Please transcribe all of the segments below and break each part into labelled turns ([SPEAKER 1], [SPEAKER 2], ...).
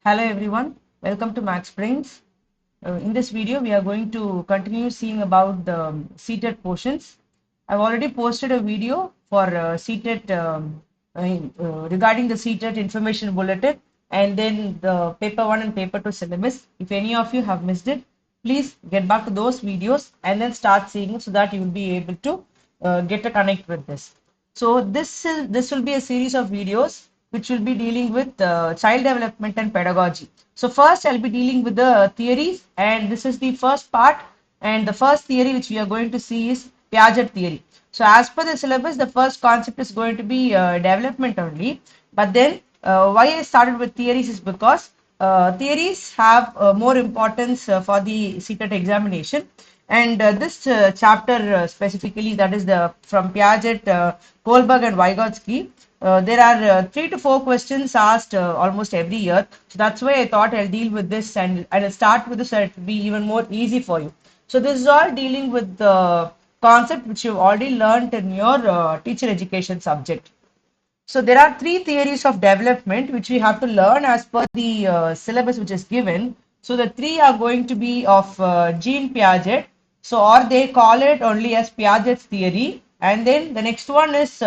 [SPEAKER 1] Hello everyone, welcome to Max Brains. In this video, we are going to continue seeing about the CTET portions. I've already posted a video for CTET regarding the CTET information bulletin and then the paper 1 and paper 2 syllabus. If any of you have missed it, please get back to those videos and then start seeing it so that you will be able to get a connect with this. So this will be a series of videos which will be dealing with child development and pedagogy. So first I'll be dealing with the theories, and this is the first part, and the first theory which we are going to see is Piaget theory. So as per the syllabus, the first concept is going to be development only, but then why I started with theories is because theories have more importance for the CTET examination, and this chapter specifically, that is the from Piaget, Kohlberg and Vygotsky, there are 3 to 4 questions asked almost every year. So that's why I thought I'll deal with this, and I'll start with this so it will be even more easy for you. So this is all dealing with the concept which you've already learned in your teacher education subject. So there are 3 theories of development which we have to learn as per the syllabus which is given. So the 3 are going to be of Jean Piaget. So or they call it only as Piaget's theory. And then the next one is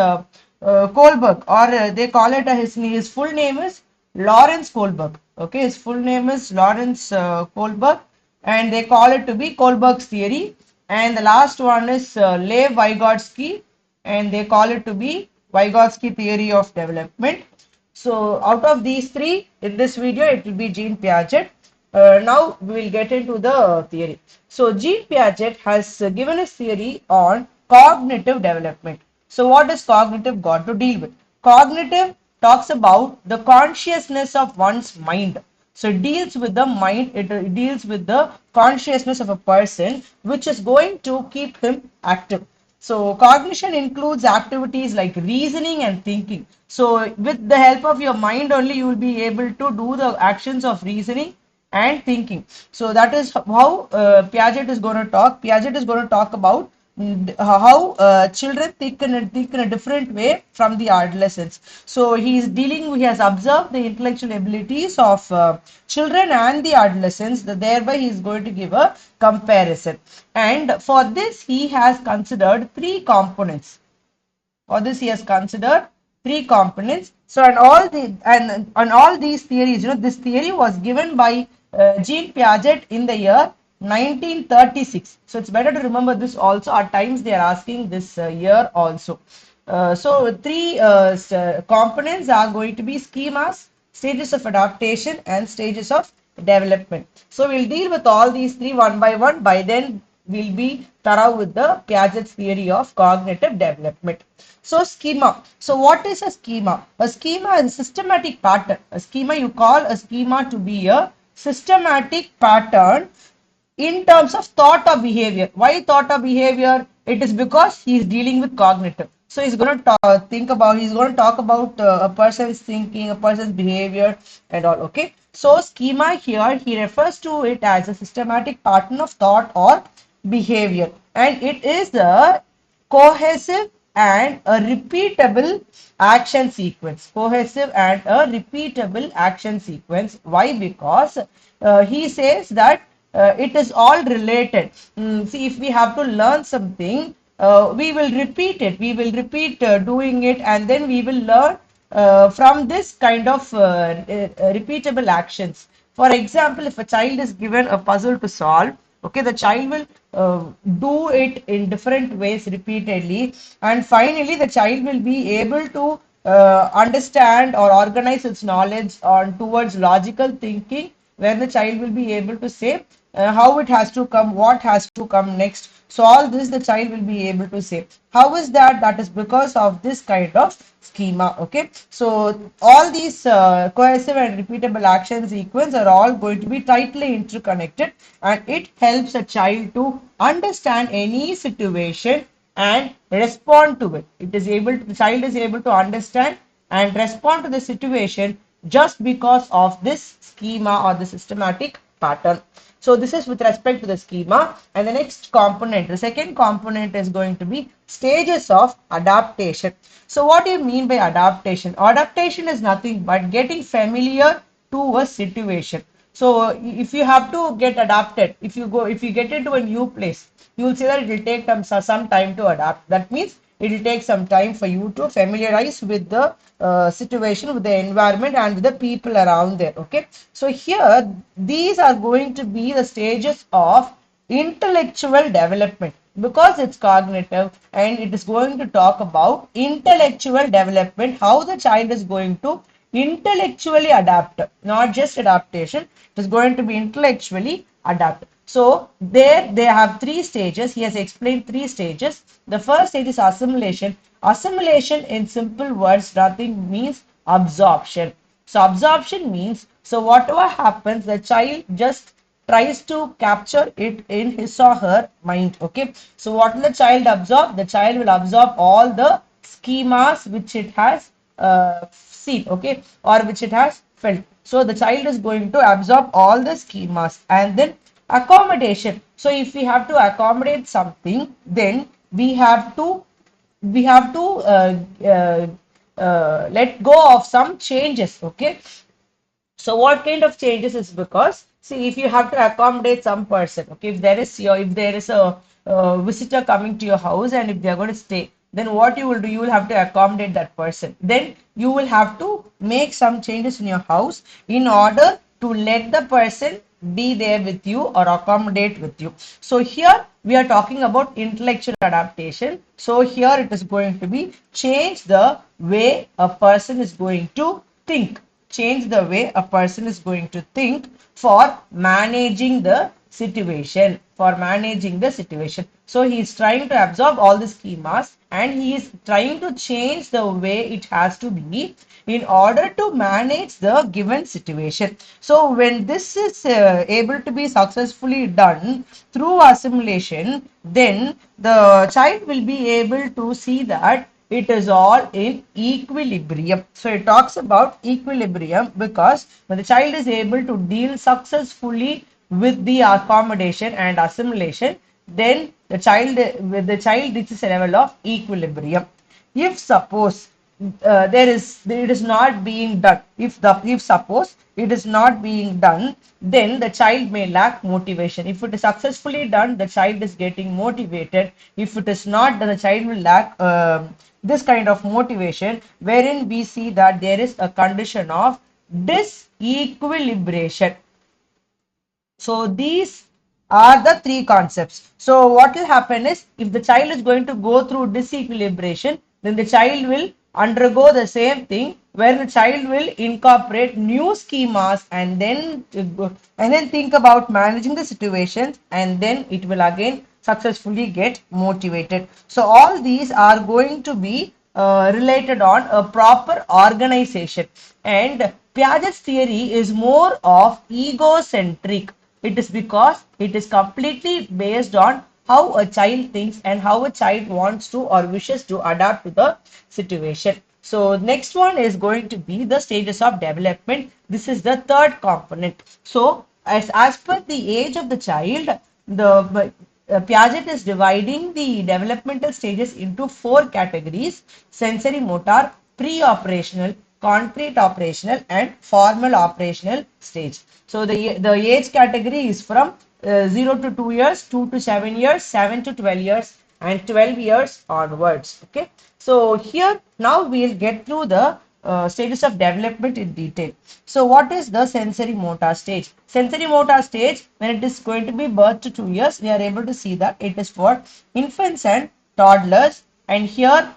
[SPEAKER 1] Kohlberg, or they call it his full name is Lawrence Kohlberg. Okay, his full name is Lawrence Kohlberg, and they call it to be Kohlberg's theory. And the last one is Lev Vygotsky, and they call it to be Vygotsky theory of development. So out of these 3, in this video, it will be Jean Piaget. Now we will get into the theory. So Jean Piaget has given a theory on cognitive development. So what does cognitive got to deal with? Cognitive talks about the consciousness of one's mind. So it deals with the mind, it deals with the consciousness of a person, which is going to keep him active. So cognition includes activities like reasoning and thinking. So with the help of your mind only, you will be able to do the actions of reasoning and thinking. So that is how Piaget is going to talk. Piaget is going to talk about how children think in a different way from the adolescents. So he has observed the intellectual abilities of children and the adolescents, thereby he is going to give a comparison. And for this, he has considered 3 components. For this, he has considered 3 components. So, and all these theories, this theory was given by Jean Piaget in the year 1936. So, it's better to remember this also. At times, they are asking this year also. So, 3 components are going to be schemas, stages of adaptation, and stages of development. So, we'll deal with all these 3 one by one. By then, we'll be thorough with the Piaget's theory of cognitive development. So schema. So what is a schema? A schema is a systematic pattern. A schema, you call a schema to be a systematic pattern in terms of thought or behavior. Why thought or behavior? It is because he is dealing with cognitive. So he's going to talk about a person's thinking, a person's behavior and all. Okay. So schema here, he refers to it as a systematic pattern of thought or behavior, and it is a cohesive and a repeatable action sequence. Cohesive and a repeatable action sequence. Why? Because he says that it is all related. See, if we have to learn something, we will repeat it. We will repeat doing it, and then we will learn from this kind of repeatable actions. For example, if a child is given a puzzle to solve, okay, the child will do it in different ways repeatedly, and finally the child will be able to understand or organize its knowledge on towards logical thinking, where the child will be able to say how it has to come, what has to come next. So all this the child will be able to say. How is that? That is because of this kind of schema. Okay, so all these cohesive and repeatable action sequence are all going to be tightly interconnected, and it helps a child to understand any situation and respond to it. The child is able to understand and respond to the situation just because of this schema or the systematic pattern. So this is with respect to the schema. And the next component, the second component, is going to be stages of adaptation. So what do you mean by adaptation? Adaptation is nothing but getting familiar to a situation. So if you have to get adapted, if you get into a new place, you will see that it will take some time to adapt. That means it will take some time for you to familiarize with the situation, with the environment, and with the people around there. Okay, so here these are going to be the stages of intellectual development, because it's cognitive and it is going to talk about intellectual development, how the child is going to intellectually adapt, not just adaptation, it is going to be intellectually adapt. So there they have three stages. He has explained three stages. The first stage is assimilation. Assimilation, in simple words, nothing means absorption. So absorption means, so whatever happens, the child just tries to capture it in his or her mind. Okay, so what will the child absorb? The child will absorb all the schemas which it has seen, okay, or which it has felt. So the child is going to absorb all the schemas. And then accommodation. So if we have to accommodate something, then we have to let go of some changes. Okay, so what kind of changes is, because see, if you have to accommodate some person, okay, if there is a visitor coming to your house, and if they are going to stay, then what you will do, you will have to accommodate that person. Then you will have to make some changes in your house in order to let the person be there with you or accommodate with you. So here we are talking about intellectual adaptation. So here it is going to be change the way a person is going to think. Change the way a person is going to think for managing the situation. For managing the situation. So he is trying to absorb all the schemas, and he is trying to change the way it has to be in order to manage the given situation. So when this is able to be successfully done through assimilation, then the child will be able to see that it is all in equilibrium. So it talks about equilibrium, because when the child is able to deal successfully with the accommodation and assimilation, then the child reaches a level of equilibrium. If suppose it is not being done, if suppose it is not being done, then the child may lack motivation. If it is successfully done, the child is getting motivated. If it is not done, the child will lack this kind of motivation, wherein we see that there is a condition of disequilibration. So these are the three concepts. So what will happen is, if the child is going to go through disequilibration, then the child will undergo the same thing, where the child will incorporate new schemas, and then think about managing the situation, and then it will again successfully get motivated. So all these are going to be related on a proper organization. And Piaget's theory is more of egocentric. It is because it is completely based on how a child thinks and how a child wants to or wishes to adapt to the situation. So next one is going to be the stages of development. This is the third component. So as per the age of the child, the Piaget is dividing the developmental stages into four categories: sensory motor, pre-operational, concrete operational, and formal operational stage. So the age category is from 0 to 2 years, 2 to 7 years, 7 to 12 years, and 12 years onwards. Okay. So here now we will get through the stages of development in detail. So what is the sensory motor stage? Sensory motor stage, when it is going to be birth to 2 years, we are able to see that it is for infants and toddlers. And here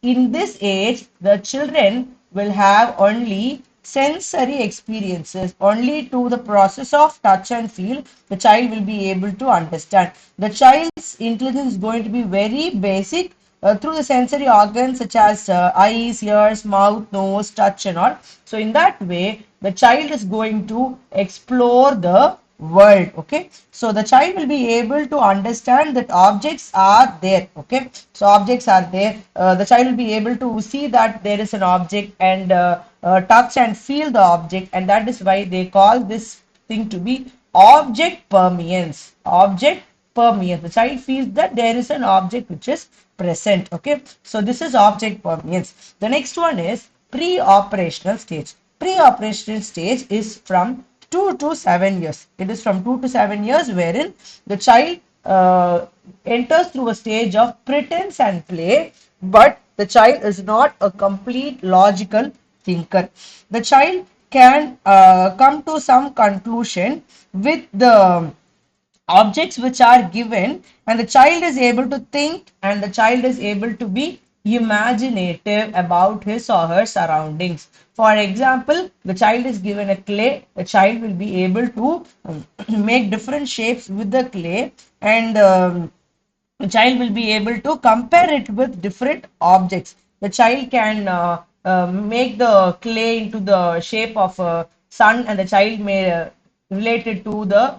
[SPEAKER 1] in this age, the children will have only sensory experiences. Only to the process of touch and feel, the child will be able to understand. The child's intelligence is going to be very basic through the sensory organs, such as eyes, ears, mouth, nose, touch, and all. So in that way, the child is going to explore the world. Okay, so the child will be able to understand that objects are there. Okay, so objects are there. The child will be able to see that there is an object, and touch and feel the object, and that is why they call this thing to be object permanence. Object permanence. The child feels that there is an object which is present. Okay, so this is object permanence. The next one is pre-operational stage. Pre-operational stage is from 2 to 7 years. It is from 2 to 7 years wherein the child enters through a stage of pretense and play, but the child is not a complete logical thinker. The child can come to some conclusion with the objects which are given, and the child is able to think, and the child is able to be imaginative about his or her surroundings. For example, the child is given a clay, the child will be able to make different shapes with the clay, and the child will be able to compare it with different objects. The child can make the clay into the shape of a sun, and the child may relate it to the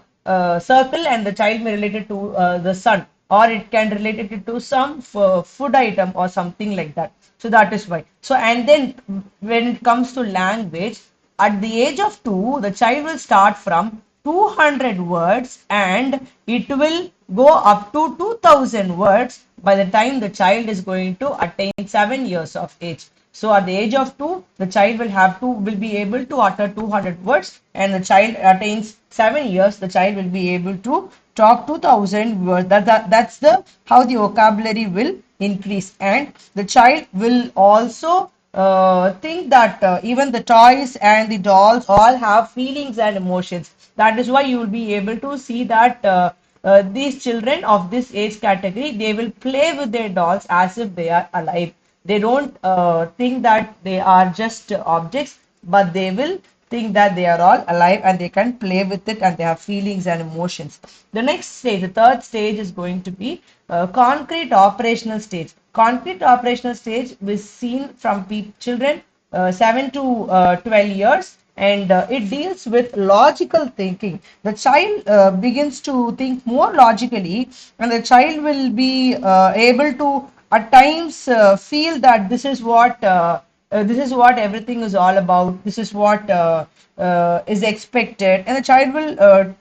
[SPEAKER 1] circle, and the child may relate it to the sun, or it can relate it to some food item or something like that. So that is why. So, and then when it comes to language, at the age of 2, the child will start from 200 words, and it will go up to 2000 words by the time the child is going to attain 7 years of age. So at the age of 2, the child will be able to utter 200 words, and the child attains 7 years, the child will be able to talk 2000 words. That's the how the vocabulary will increase, and the child will also think that even the toys and the dolls all have feelings and emotions. That is why you will be able to see that these children of this age category, they will play with their dolls as if they are alive. They don't think that they are just objects, but they will think that they are all alive, and they can play with it, and they have feelings and emotions. The next stage, the third stage, is going to be concrete operational stage. Concrete operational stage is seen from children 7 to 12 years, and it deals with logical thinking. The child begins to think more logically, and the child will be able to at times feel that this is what everything is all about. This is what is expected, and the child will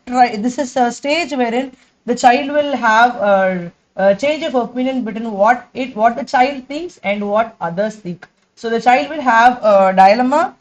[SPEAKER 1] try. This is a stage wherein the child will have a change of opinion between what the child thinks and what others think. So the child will have a dilemma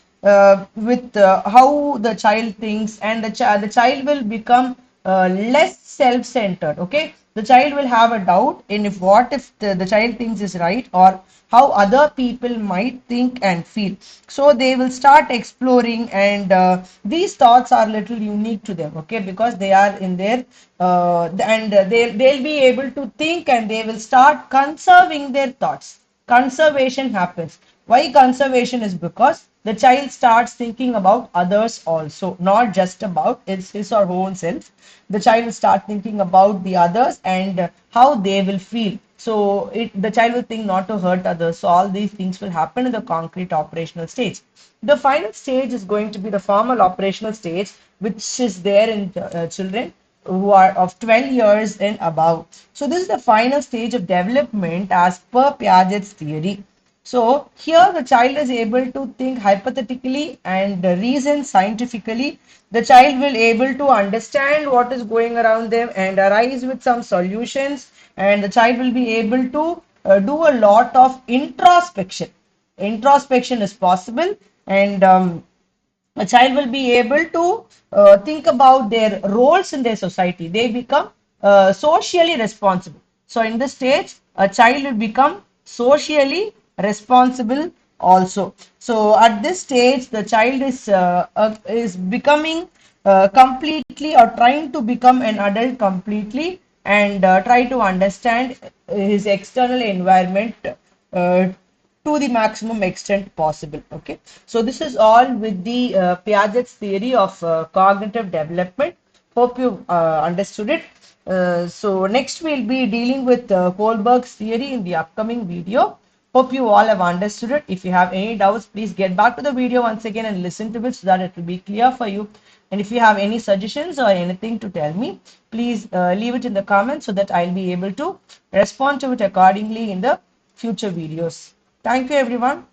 [SPEAKER 1] with how the child thinks, and the child will become less self-centered. Okay, the child will have a doubt in if what if the child thinks is right, or how other people might think and feel. So they will start exploring, and these thoughts are little unique to them. Okay, because they are in their and they'll be able to think, and they will start conserving their thoughts. Conservation happens. Why conservation? Is because the child starts thinking about others also, not just about his or her own self. The child will start thinking about the others, and how they will feel. So the child will think not to hurt others. So all these things will happen in the concrete operational stage. The final stage is going to be the formal operational stage, which is there in children who are of 12 years and above. So this is the final stage of development as per Piaget's theory. So here the child is able to think hypothetically and reason scientifically. The child will able to understand what is going around them and arise with some solutions, and the child will be able to do a lot of introspection. Introspection is possible, and a child will be able to think about their roles in their society. They become socially responsible. So in this stage, a child will become socially responsible also. So at this stage, the child is becoming completely, or trying to become an adult completely, and try to understand his external environment uh, to the maximum extent possible. Okay, so this is all with the Piaget's theory of cognitive development. Hope you understood it. So next we'll be dealing with Kohlberg's theory in the upcoming video. Hope you all have understood it. If you have any doubts, please get back to the video once again and listen to it, so that it will be clear for you. And if you have any suggestions or anything to tell me, please leave it in the comments, so that I'll be able to respond to it accordingly in the future videos. Thank you, everyone.